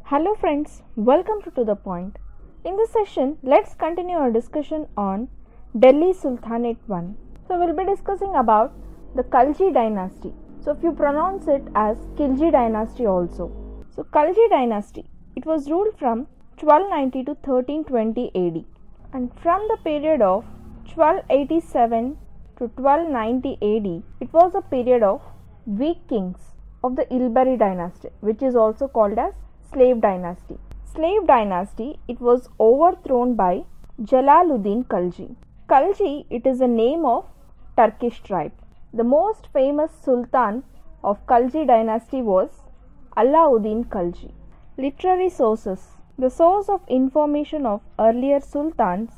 Hello friends, welcome to the Point. In this session, let's continue our discussion on Delhi Sultanate 1. So we'll be discussing about the Kalji Dynasty. So if you pronounce it as Kalji Dynasty also. So Kalji Dynasty, it was ruled from 1290 to 1320 AD, and from the period of 1287 to 1290 AD, it was a period of weak kings of the Ilbari dynasty, which is also called as Slave Dynasty. Slave Dynasty, it was overthrown by Jalaluddin Kalji. Kalji, it is a name of Turkish tribe. The most famous Sultan of Kalji Dynasty was Alauddin Kalji. Literary sources. The source of information of earlier sultans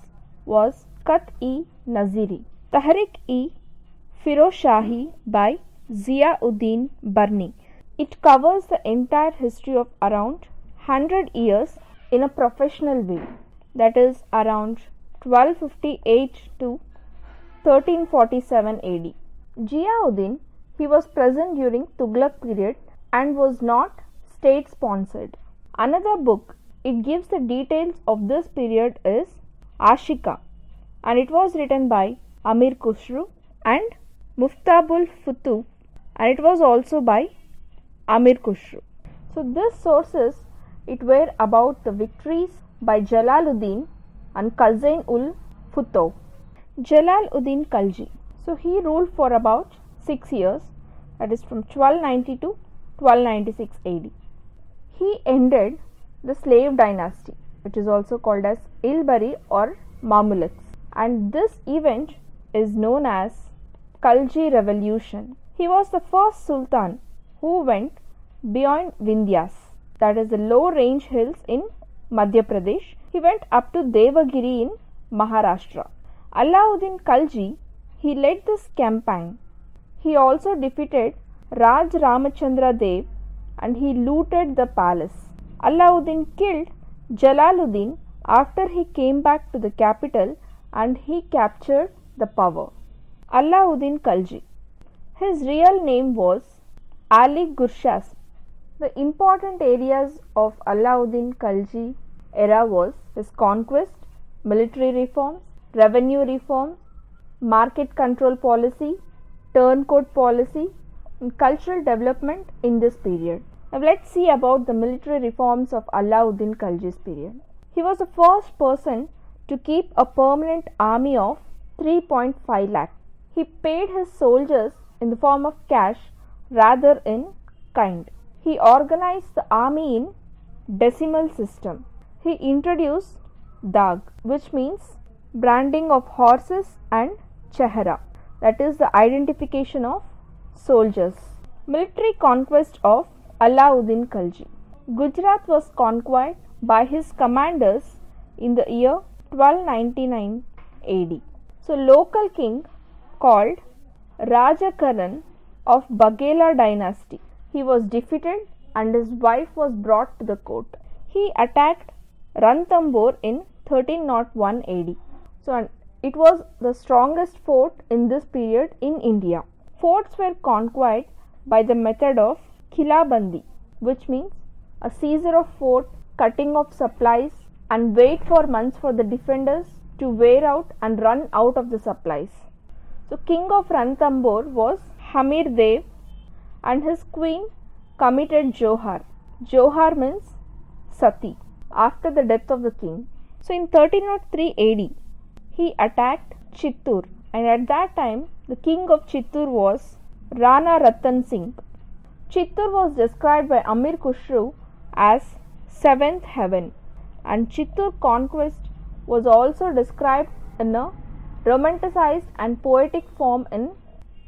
was Khat-e-Naziri, Tahrik-e-Firozshahi by Ziauddin Barni. It covers the entire history of around 100 years in a professional way, that is around 1258 to 1347 AD. Ziauddin, he was present during Tughlaq period and was not state sponsored. Another book, it gives the details of this period is Ashika, and it was written by Amir Khusru and Muftabul Futuh, and it was also by Amir Khusru. So these sources, it were about the victories by Jalaluddin and Qazain-ul-Futuh. Jalaluddin Kalji. So he ruled for about 6 years, that is from 1290 to 1296 AD. He ended the slave dynasty, which is also called as Ilbari or Mamuliks, and this event is known as Kalji Revolution. He was the first sultan who went beyond Vindhyas, that is the low range hills in Madhya Pradesh. He went up to Devagiri in Maharashtra. Alauddin Kalji, he led this campaign. He also defeated Raj Ramachandra Dev and he looted the palace. Alauddin killed Jalaluddin after he came back to the capital and he captured the power. Alauddin Kalji. His real name was Ali Gurshas. The important areas of Alauddin Kalji era was his conquest, military reforms, revenue reforms, market control policy, turncoat policy, and cultural development in this period. Now let's see about the military reforms of Alauddin Kalji's period. He was the first person to keep a permanent army of 3.5 lakh. He paid his soldiers in the form of cash rather in kind. He organized the army in decimal system. He introduced Dag, which means branding of horses, and Chehra, that is the identification of soldiers. Military conquest of Alauddin Kalji. Gujarat was conquered by his commanders in the year 1299 AD. So local king called Rajakaran of Baghela dynasty, he was defeated and his wife was brought to the court. He attacked Ranthambore in 1301 AD. So it was the strongest fort in this period in India. Forts were conquered by the method of Khilabandi, which means a seizure of fort, cutting of supplies, and wait for months for the defenders to wear out and run out of the supplies. So king of Ranthambore was Hamir Dev and his queen committed Johar. Johar means Sati after the death of the king. So in 1303 AD, he attacked Chittur, and at that time the king of Chittur was Rana Ratan Singh. Chittur was described by Amir Khusru as seventh heaven, and Chittur conquest was also described in a romanticized and poetic form in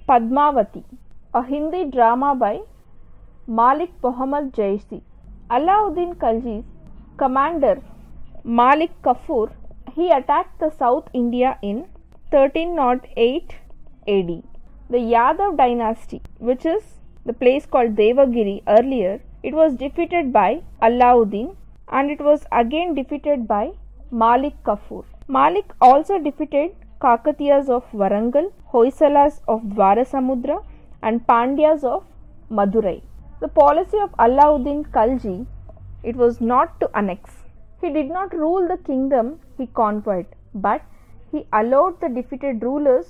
Padmavati, a Hindi drama by Malik Muhammad Jaisi. Alauddin Khalji's commander Malik Kafur, he attacked the South India in 1308 AD. The Yadav dynasty, which is the place called Devagiri earlier, it was defeated by Alauddin and it was again defeated by Malik Kafur. Malik also defeated Kakatiyas of Warangal, Hoysalas of Dwarasamudra and Pandyas of Madurai. The policy of Alauddin Kalji, it was not to annex. He did not rule the kingdom he conquered, but he allowed the defeated rulers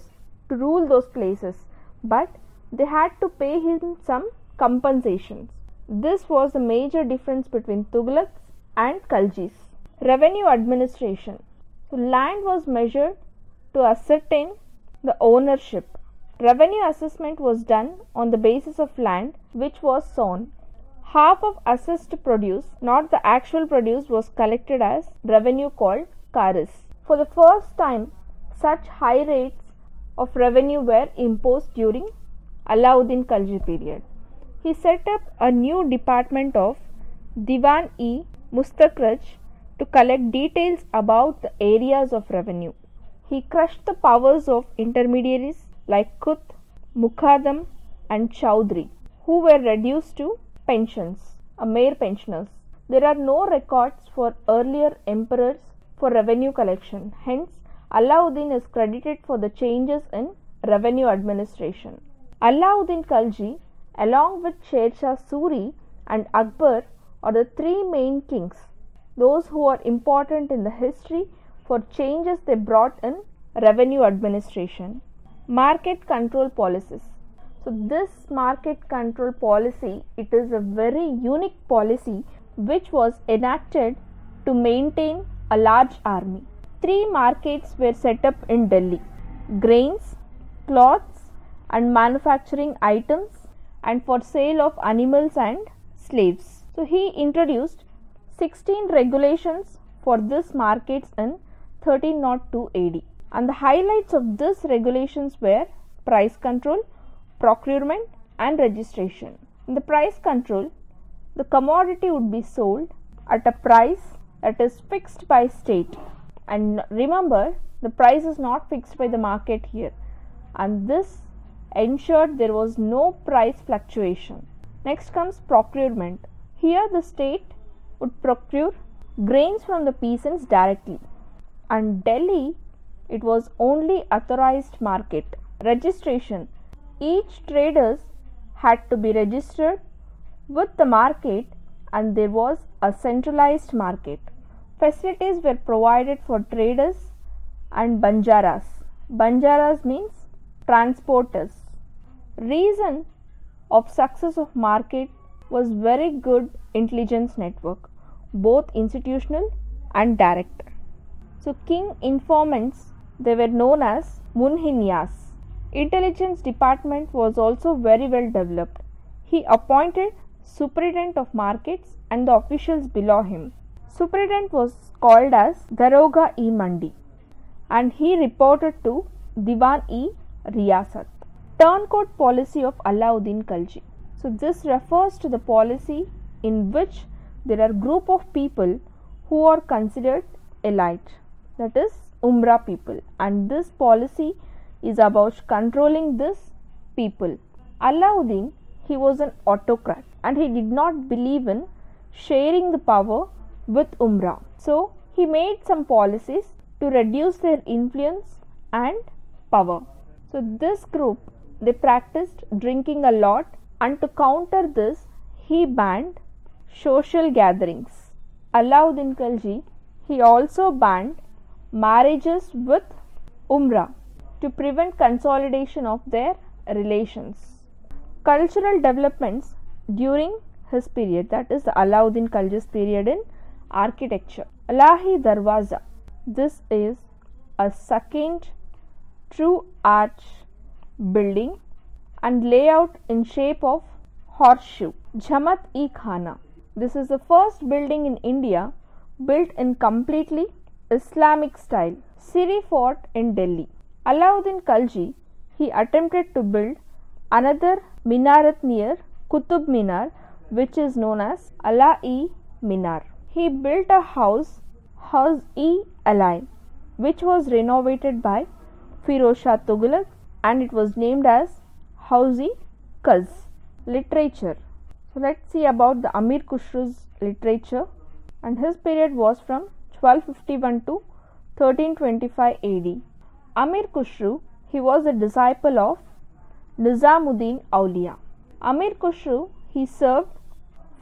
to rule those places, but they had to pay him some compensations. This was the major difference between Tughlaqs and Khaljis. Revenue administration. So land was measured to ascertain the ownership. Revenue assessment was done on the basis of land which was sown. Half of assessed produce, not the actual produce, was collected as revenue called karis. For the first time, such high rates of revenue were imposed during Alauddin Khalji period. He set up a new department of Diwan-e-Mustakhraj to collect details about the areas of revenue. He crushed the powers of intermediaries like Kut, Mukhadam and Chaudhry, who were reduced to pensions, mere pensioners. There are no records for earlier emperors for revenue collection. Hence, Alauddin is credited for the changes in revenue administration. Alauddin Khalji, along with Sher Shah Suri and Akbar, are the three main kings, those who are important in the history for changes they brought in revenue administration. Market control policies. So this market control policy, it is a very unique policy which was enacted to maintain a large army. 3 markets were set up in Delhi: grains, cloths and manufacturing items, and for sale of animals and slaves. So he introduced 16 regulations for these markets in 1302 AD. And the highlights of these regulations were price control, procurement and registration. In the price control, the commodity would be sold at a price that is fixed by state. And remember, the price is not fixed by the market here. And this ensured there was no price fluctuation. Next comes procurement. Here the state would procure grains from the peasants directly. And Delhi, it was only authorized market. Registration. Each traders had to be registered with the market and there was a centralized market. Facilities were provided for traders and banjaras. Banjaras means transporters. Reason of success of market was very good intelligence network, both institutional and direct. So king informants, they were known as Munhinyas. Intelligence department was also very well developed. He appointed superintendent of markets and the officials below him. Superintendent was called as Daroga-e-Mandi and he reported to Diwan-e-Riyasat. Turncoat policy of Alauddin Khalji. So this refers to the policy in which there are group of people who are considered elite, that is Umrah people, and this policy is about controlling this people. Alauddin, he was an autocrat and he did not believe in sharing the power with Umrah. So he made some policies to reduce their influence and power. So this group, they practiced drinking a lot, and to counter this, he banned social gatherings. Alauddin Khalji, he also banned marriages with Umrah to prevent consolidation of their relations. Cultural developments during his period, that is Alauddin Khalji's period in architecture. Alahi Darwaza, this is a second true arch building and layout in shape of horseshoe. Jhamat-e-Khana, this is the first building in India built in completely Islamic style. Siri Fort in Delhi. Alauddin Khalji, he attempted to build another minaret near Qutub Minar, which is known as Ala-e-Minar. He built a house-e-Alai, which was renovated by Firoz Shah Tughlaq and it was named as House-e-Qaz. Literature. So let's see about the Amir Khusru's literature, and his period was from 1251 to 1325 AD. Amir Khusru, he was a disciple of Nizamuddin Auliya. Amir Khusro, he served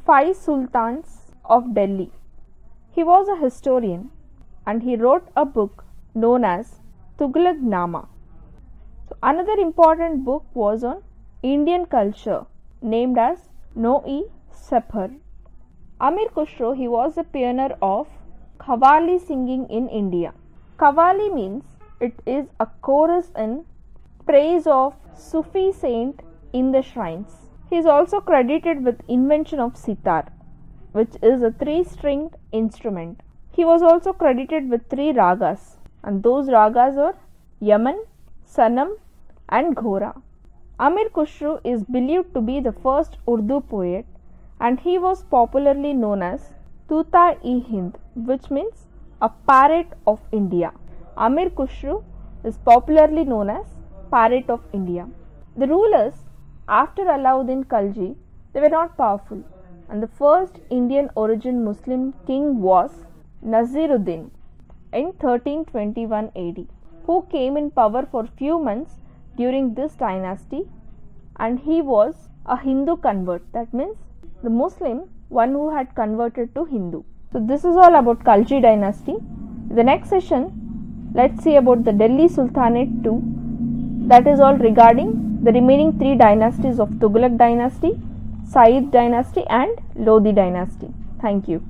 5 sultans of Delhi. He was a historian and he wrote a book known as Tughlaq-Nama. So another important book was on Indian culture named as No-e-Sapar. Amir Khusro, he was a pioneer of Qawwali singing in India. Qawwali means it is a chorus in praise of Sufi saint in the shrines. He is also credited with invention of sitar, which is a 3-stringed instrument. He was also credited with 3 ragas, and those ragas are Yaman, Sanam and Ghora. Amir Khusro is believed to be the first Urdu poet, and he was popularly known as Tuta-e-Hind, which means a parrot of India. Amir Khusro is popularly known as parrot of India. The rulers after Alauddin Kalji, they were not powerful, and the first Indian origin Muslim king was Naseeruddin in 1321 AD, who came in power for few months during this dynasty, and he was a Hindu convert. That means the Muslim one who had converted to Hindu. So this is all about Kalji Dynasty. In the next session, let's see about the Delhi Sultanate too. That is all regarding the remaining 3 dynasties of Tughlaq Dynasty, Sayyid Dynasty and Lodi Dynasty. Thank you.